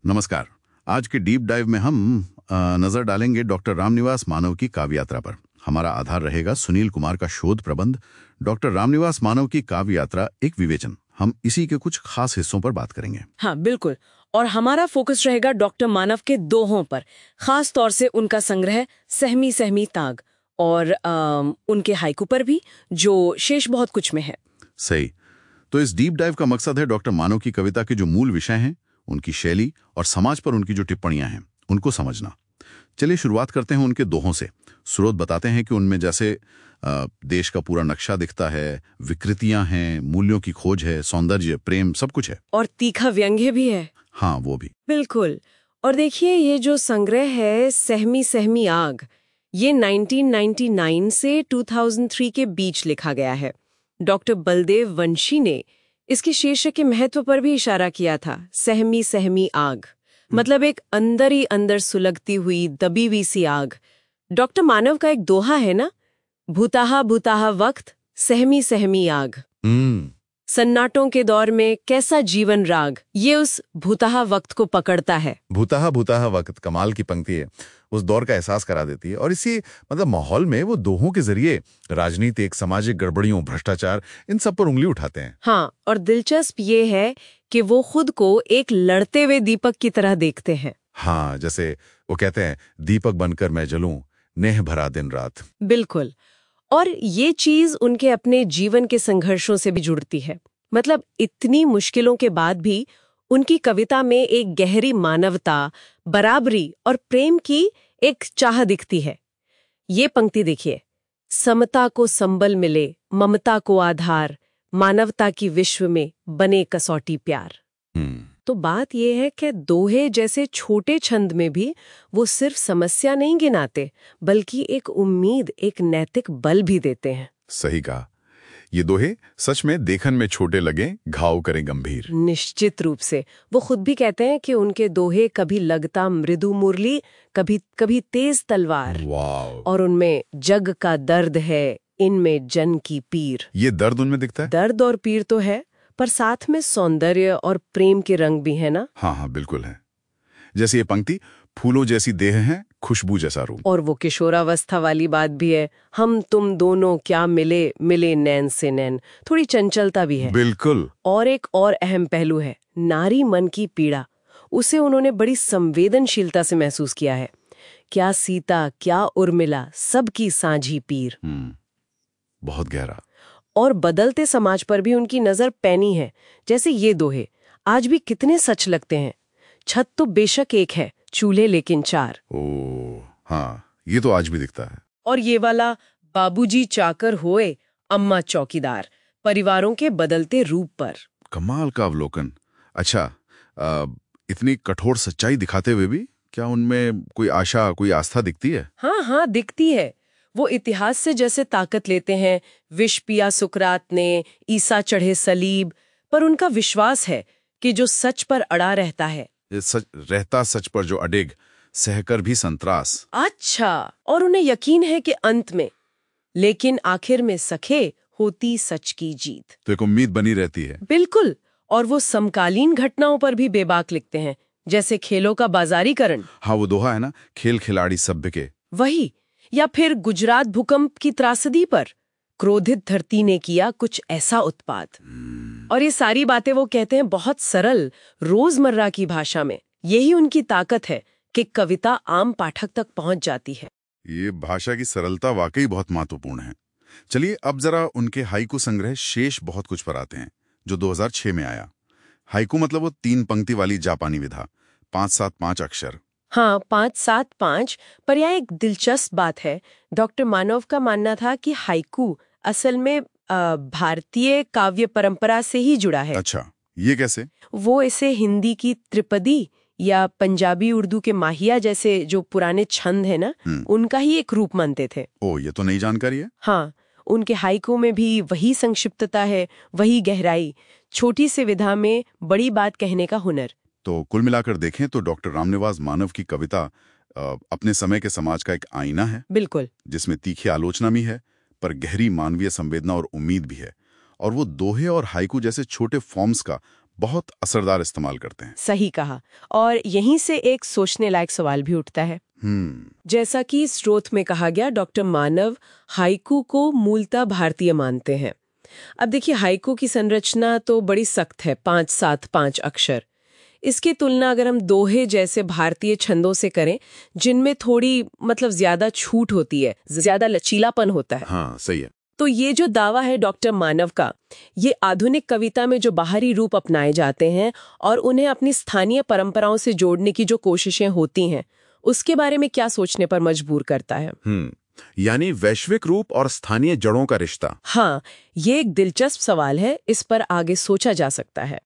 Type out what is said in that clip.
नमस्कार। आज के डीप डाइव में हम नजर डालेंगे डॉक्टर रामनिवास मानव की काव्य यात्रा पर। हमारा आधार रहेगा सुनील कुमार का शोध प्रबंध डॉक्टर रामनिवास मानव की काव्य यात्रा एक विवेचन। हम इसी के कुछ खास हिस्सों पर बात करेंगे। हाँ बिल्कुल। और हमारा फोकस रहेगा डॉक्टर मानव के दोहों पर, खास तौर से उनका संग्रह सहमी सहमी ताग और उनके हाइकू पर भी, जो शेष बहुत कुछ में है। सही। तो इस डीप डाइव का मकसद है डॉक्टर मानव की कविता के जो मूल विषय हैं, उनकी शैली और समाज पर उनकी जो टिप्पणियां हैं, उनको समझना। चलिए शुरुआत करते हैं उनके दोहों से। स्रोत बताते हैं कि उनमें जैसे देश का पूरा नक्शा दिखता है, विकृतियां हैं, मूल्यों की खोज है, सौंदर्य, प्रेम, सब कुछ है। और तीखा व्यंग्य भी है। हाँ, वो भी। बिल्कुल। और देखिए, ये जो संग्रह है सहमी सहमी आग, ये 1999 से 2003 के बीच लिखा गया है। डॉक्टर बलदेव वंशी ने इसके शीर्षक के महत्व पर भी इशारा किया था। सहमी सहमी आग मतलब एक अंदर ही अंदर सुलगती हुई दबी हुई सी आग। डॉक्टर मानव का एक दोहा है ना, भूताहा भूताहा वक्त सहमी सहमी आग। सन्नाटों के दौर में कैसा जीवन राग, ये उस भूताहा वक्त को पकड़ता है। भूताहा भूताहा वक्त, कमाल की पंक्ति है। उस दौर का एहसास करा देती है। और इसी माहौल में वो दोहों के जरिए राजनीतिक, सामाजिक गड़बड़ियों, भ्रष्टाचार, इन सब पर उंगली उठाते हैं। हाँ, और दिलचस्प ये है कि वो खुद को एक लड़ते हुए दीपक की तरह देखते हैं। हाँ, जैसे वो कहते हैं, दीपक बनकर मैं जलूं, नेह भरा दिन रात। बिल्कुल। और ये चीज उनके अपने जीवन के संघर्षों से भी जुड़ती है। मतलब इतनी मुश्किलों के बाद भी उनकी कविता में एक गहरी मानवता, बराबरी और प्रेम की एक चाह दिखती है। ये पंक्ति देखिए, समता को संबल मिले, ममता को आधार, मानवता की विश्व में बने कसौटी प्यार। तो बात यह है कि दोहे जैसे छोटे छंद में भी वो सिर्फ समस्या नहीं गिनाते, बल्कि एक उम्मीद, एक नैतिक बल भी देते हैं। सही कहा। ये दोहे सच में देखन में छोटे लगे, घाव करें गंभीर। निश्चित रूप से। वो खुद भी कहते हैं कि उनके दोहे कभी लगता मृदु मुरली, कभी कभी तेज तलवार। वाव। और उनमें जग का दर्द है, इनमें जन की पीर। ये दर्द उनमें दिखता है? दर्द और पीर तो है, पर साथ में सौंदर्य और प्रेम के रंग भी है ना। हाँ हाँ, बिल्कुल है। जैसे ये पंक्ति, फूलों जैसी देह है, खुशबू जैसा रूप। और वो किशोरावस्था वाली बात भी है, हम तुम दोनों क्या मिले, मिले नैन से नैन। थोड़ी चंचलता भी है। बिल्कुल। और एक और अहम पहलू है, नारी मन की पीड़ा। उसे उन्होंने बड़ी संवेदनशीलता से महसूस किया है। क्या सीता, क्या उर्मिला, सबकी साझी पीर। बहुत गहरा। और बदलते समाज पर भी उनकी नजर पैनी है। जैसे ये दोहे आज भी कितने सच लगते हैं। छत तो बेशक एक है, चूल्हे लेकिन चार। ओह हाँ, ये तो आज भी दिखता है। और ये वाला, बाबूजी चाकर होए, अम्मा चौकीदार, परिवारों के बदलते रूप पर। कमाल का अवलोकन। अच्छा, इतनी कठोर सच्चाई दिखाते हुए भी क्या उनमें कोई आशा, कोई आस्था दिखती है? हाँ हाँ, दिखती है। वो इतिहास से जैसे ताकत लेते हैं। विष पिया सुकरात ने, ईसा चढ़े सलीब, पर उनका विश्वास है कि जो सच पर अड़ा रहता है, सच पर जो अडेग, सहकर भी संतरास। अच्छा, और उन्हें यकीन है कि अंत में, लेकिन आखिर में सखे, होती सच की जीत। तो एक उम्मीद बनी रहती है। बिल्कुल। और वो समकालीन घटनाओं पर भी बेबाक लिखते हैं, जैसे खेलों का बाजारीकरण। हाँ, वो दोहा है ना, खेल खिलाड़ी सभ्य के। वही। या फिर गुजरात भूकंप की त्रासदी पर, क्रोधित धरती ने किया कुछ ऐसा उत्पात। और ये सारी बातें वो कहते हैं बहुत सरल, रोजमर्रा की भाषा में। यही उनकी ताकत है कि कविता आम पाठक तक पहुंच जाती है। ये भाषा की सरलता वाकई बहुत महत्वपूर्ण है। चलिए अब जरा उनके हाइकू संग्रह शेष बहुत कुछ पर आते हैं, जो 2006 में आया। हाइकू मतलब वो 3 पंक्ति वाली जापानी विधा, 5-7-5 अक्षर। हाँ, 5-7-5। पर यह एक दिलचस्प बात है। डॉक्टर मानव का मानना था कि हाइकू असल में भारतीय काव्य परंपरा से ही जुड़ा है। अच्छा, ये कैसे? वो इसे हिंदी की त्रिपदी या पंजाबी उर्दू के माहिया जैसे जो पुराने छंद है ना, उनका ही एक रूप मानते थे। ओ, ये तो नई जानकारी है। हाँ, उनके हाइकू में भी वही संक्षिप्तता है, वही गहराई, छोटी सी विधा में बड़ी बात कहने का हुनर। तो कुल मिलाकर देखें तो डॉक्टर रामनिवास मानव की कविता अपने समय के समाज का एक आईना है। बिल्कुल। जिसमें तीखी आलोचना भी है, पर गहरी मानवीय संवेदना और उम्मीद भी है। और वो दोहे और हाइकू जैसे छोटे फॉर्म्स का बहुत असरदार इस्तेमाल करते हैं। सही कहा। और यहीं से एक सोचने लायक सवाल भी उठता है। जैसा कि स्रोत में कहा गया, डॉक्टर मानव हाइकू को मूलतः भारतीय मानते हैं। अब देखिए, हाइकू की संरचना तो बड़ी सख्त है, 5-7-5 अक्षर। इसकी तुलना अगर हम दोहे जैसे भारतीय छंदों से करें, जिनमें थोड़ी ज्यादा छूट होती है, ज्यादा लचीलापन होता है। हाँ, सही है। तो ये जो दावा है डॉक्टर मानव का, ये आधुनिक कविता में जो बाहरी रूप अपनाए जाते हैं और उन्हें अपनी स्थानीय परंपराओं से जोड़ने की जो कोशिशें होती हैं, उसके बारे में क्या सोचने पर मजबूर करता है। यानी वैश्विक रूप और स्थानीय जड़ों का रिश्ता। हाँ, ये एक दिलचस्प सवाल है, इस पर आगे सोचा जा सकता है।